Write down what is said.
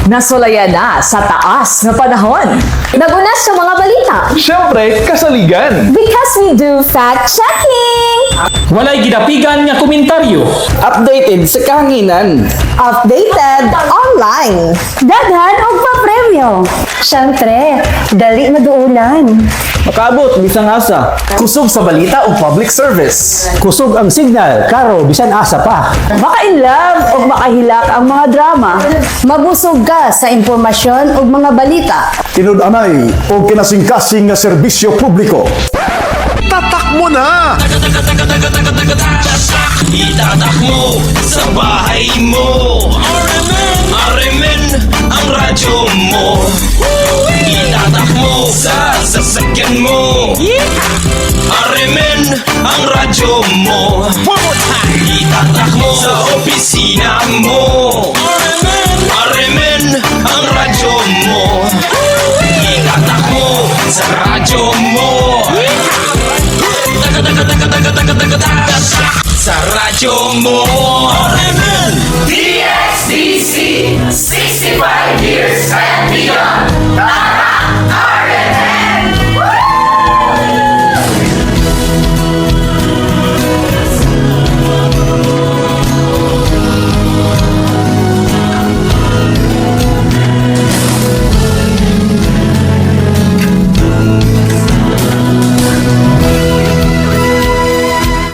Nasulayan na sa taas na panahon. Nagunas sa mga balita. Siyempre, kasaligan. Because we do fact-checking. Walay gidapigan nga komentaryo. Updated sa kahanginan. Updated online. Daghan o pa-premyo. Siyempre, dali maduulan. Makaabot, bisang asa. Kusog sa balita o public service. Kusog ang signal, karo bisan asa pa. Maka-inlove o makahilak ang mga drama. Mabusog ka sa impormasyon o mga balita. Tinud-anay o kinasingkasing nga serbisyo publiko. Tatak mo na! Itatak mo sa bahay mo. Arimen ang radyo mo. Itatak mo sa sasakyan mo. Arimen ang radyo mo. Itatak mo sa opisina mo. Arimen ang radyo mo. Itatak mo sa radyo mo. Sa radyo mo. Arimen!